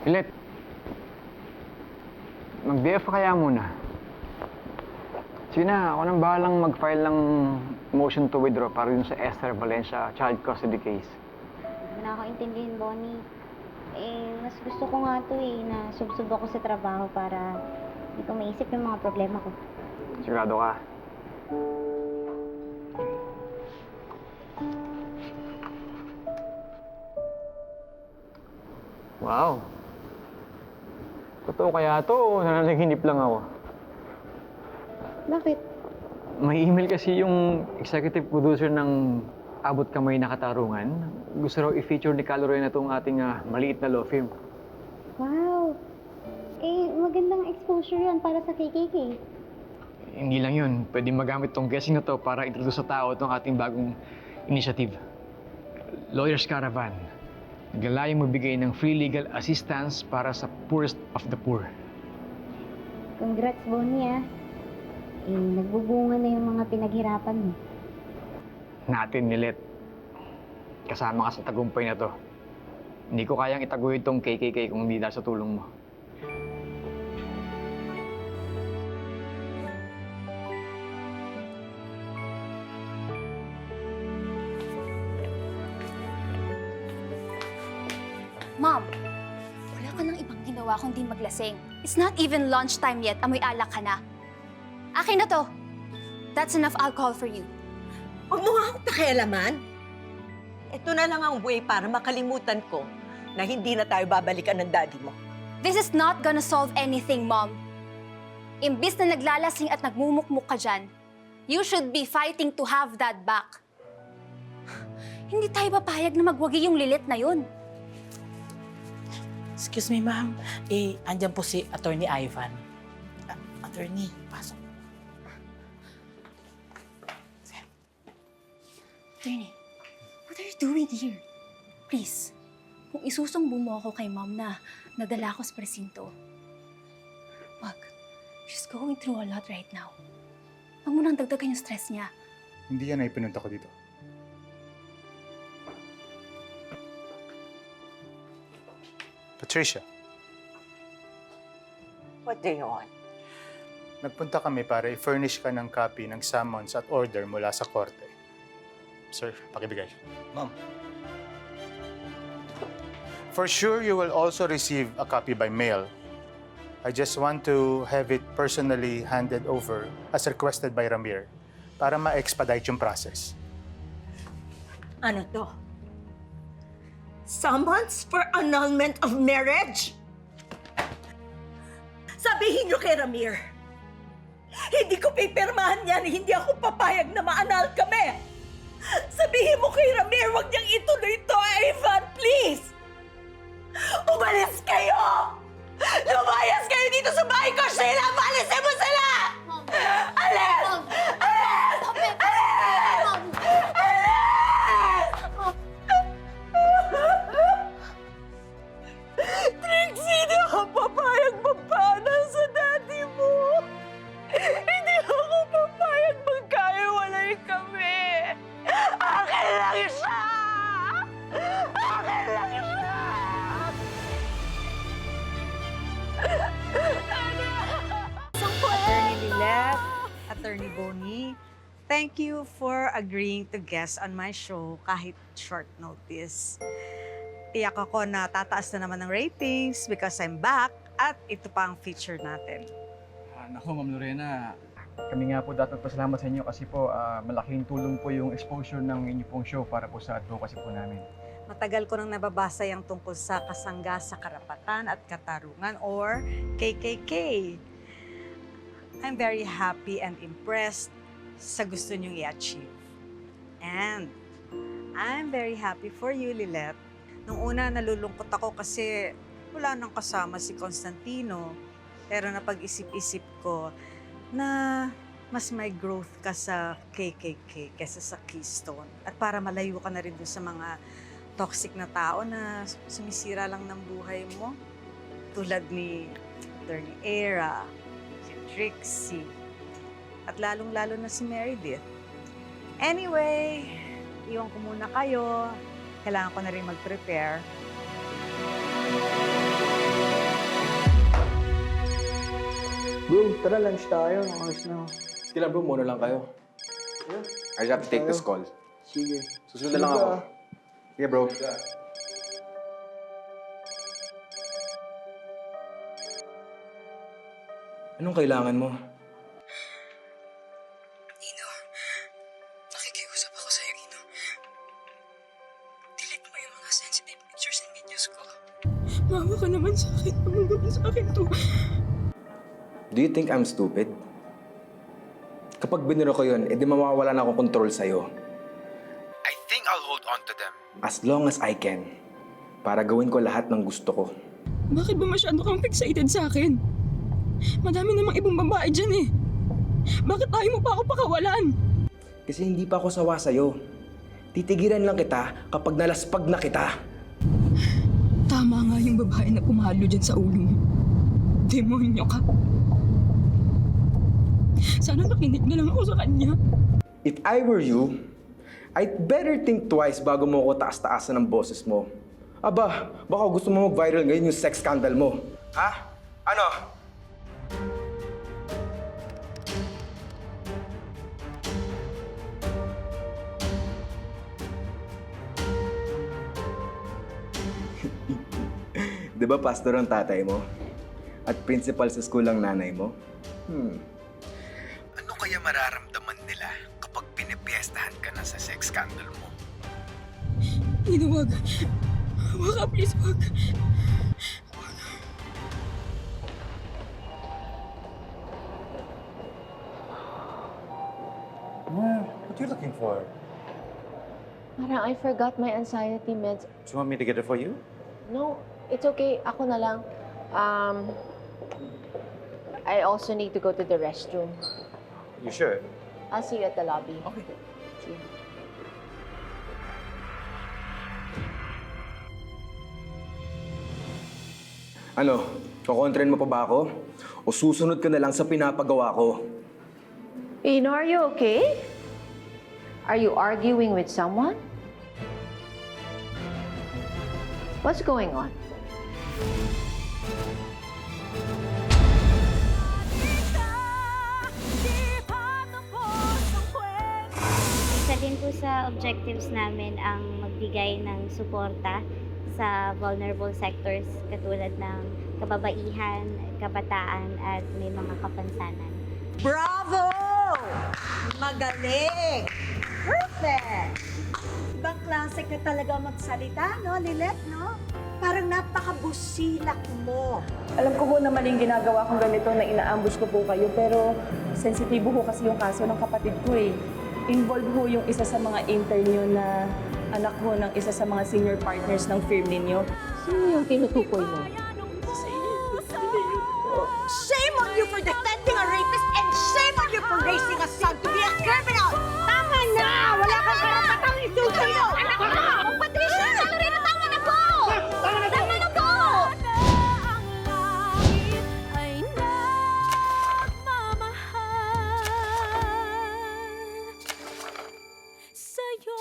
Ilet, mag-BF ka kaya muna. Sige na, ako nang bahalang mag-file ng motion to withdraw para dun sa Esther Valencia child custody case. Hindi na ako intindihin, Bonnie. Mas gusto ko nga to na subsub ako sa trabaho para hindi ko maisip yung mga problema ko. Sigurado ka? Wow. Totoo kaya to o nananaginip lang ako? Bakit? May email kasi yung executive producer ng Abot Kamay na Katarungan. Gusto raw i-feature ni Caloroy na itong ating maliit na law firm. Wow! Magandang exposure yan para sa KKK. Hindi lang yun. Pwede magamit tong guessing na to para introduce sa tao itong ating bagong initiative. Lawyers Caravan. Naglalayong magbigay ng free legal assistance para sa poorest of the poor. Congrats, Bonnie, nagbubunga na yung mga pinaghirapan mo. Natin, Nilet. Kasama ka sa tagumpay na to. Hindi ko kayang itaguyod tong KKK kung hindi dahil sa tulong mo. Mom, wala ka nang ibang ginawa kundi maglasing. It's not even lunchtime yet, amoy alak ka na. Akin na to. That's enough alcohol for you. Huwag mo nga akong pakialaman. Ito na lang ang way para makalimutan ko na hindi na tayo babalikan ng daddy mo. This is not gonna solve anything, Mom. Imbis na naglalasing at nagmumukmuk ka dyan, you should be fighting to have that back. Hindi tayo papayag na magwagi yung lilit na yun. Excuse me, ma'am. Andyan po si Attorney Ivan. Attorney, pasok. Attorney, what are you doing here? Please, kung isusumbo mo ako kay Mom na nadala ko sa presinto, wag. She's going through a lot right now. Wag mo nang dagdagan yung stress niya. Hindi yan ay pinunta ko dito. Patricia, What do you want? nagpunta kami para i-furnish ka ng copy ng summons at order mula sa korte. Sir, pakibigay. Ma'am. For sure, you will also receive a copy by mail. I just want to have it personally handed over as requested by Ramir para ma-expedite yung process. Ano to? Summons for annulment of marriage? Sabihin niyo kay Ramir, hindi ko pipirmahan yan, hindi ako papayag na ma-annul kami. Sabihin mo kay Ramir, huwag niyang ituloy ito, Ivan, please! Umalis kayo! Lumayas kayo dito sa bahay ko, Sheila! Malisin mo sila! Alis! Alis! Alis! Trixie, di ako papayag magpaanan sa daddy mo. Hindi ako papayag magkaiwalay kami. Akin lang siya! Akin lang siya! Attorney Lilet, Attorney Bonnie, thank you for agreeing to guest on my show kahit short notice. Tiyak ako na tataas na naman ng ratings because I'm back at ito pa ang feature natin. Naku, Ma'am Lorena. Kami nga po dapat pasalamat sa inyo kasi po malaking tulong po yung exposure ng inyo pong show para po sa advocacy po namin. Matagal ko nang nababasa yung tungkol sa kasangga sa karapatan at katarungan or KKK. I'm very happy and impressed sa gusto niyong i-achieve. And I'm very happy for you, Lilet. Nung una, nalulungkot ako kasi wala nang kasama si Constantino. Pero napag-isip-isip ko na mas may growth ka sa KKK kaysa sa Keystone. At para malayo ka na rin doon sa mga toxic na tao na sumisira lang ng buhay mo. Tulad ni Attorney Era, si Trixie, at lalong-lalo na si Meredith. Anyway, iwan ko muna kayo. Kailangan ko na rin mag-prepare. Bro, tara lunch tayo. Ayos na. Sige lang bro, muna lang kayo. I just have to take this call. Sige. Susunod na lang ako. Sige bro. Anong kailangan mo? Ino, nakikiusap ako sa'yo, Ino. Delete mo yung mga sensitive pictures and videos ko. Maawa ka naman sa akin. Anong gawin sa akin to? Do you think I'm stupid? Kapag biniro ko yun, edi mawawala na akong control sa'yo. I think I'll hold on to them. As long as I can. Para gawin ko lahat ng gusto ko. Bakit ba masyado kang fixated sa akin? Madami namang ibang babae dyan eh. Bakit tayo mo pa ako pakawalan? Kasi hindi pa ako sawa sa'yo. Titigilan lang kita kapag nalaspag na kita. Tama nga yung babae na pumalo dyan sa ulo mo. Demonyo ka. Sana nakinig na lang ako sa kanya. If I were you, I'd better think twice bago mo ako taas-taasan ng boses mo. Aba, baka gusto mo mag-viral ngayon yung sex scandal mo. Ha? Ano? Di ba pastor ang tatay mo? At principal sa school ang nanay mo? Ano kaya mararamdaman nila kapag pinipiestahan ka na sa sex scandal mo? Ino, wag. Wag ka, please, wag. What are you looking for? Parang I forgot my anxiety meds. Do you want me to get it for you? No, it's okay. Ako na lang. I also need to go to the restroom. You sure? I'll see you at the lobby. Okay. See you. Ano? Kukontrin mo pa ba ako? O susunod ka na lang sa pinapagawa ko? Ino, are you okay? Are you arguing with someone? What's going on? Isa din po sa objectives namin ang magbigay ng suporta sa vulnerable sectors katulad ng kababaihan, kabataan at may mga kapansanan. Bravo! Magaling! Perfect! Ibang klase ka talaga magsalita, no, Lilet, no? Parang napakabusilak mo. Alam ko po na maling ginagawa kong ganito na inaambush ko po kayo, pero sensitibo ho kasi yung kaso ng kapatid ko eh. Involved ho yung isa sa mga intern nyo na anak ho ng isa sa mga senior partners ng firm ninyo. Sino yung tinutukoy mo? Shame on you for defending a rapist and shame on you for raising a son to be a criminal! Tama na! Wala kang karapatang isusunod! Anak ko! Patricia! Salorina, tama na po! Tama na po! Sa'yo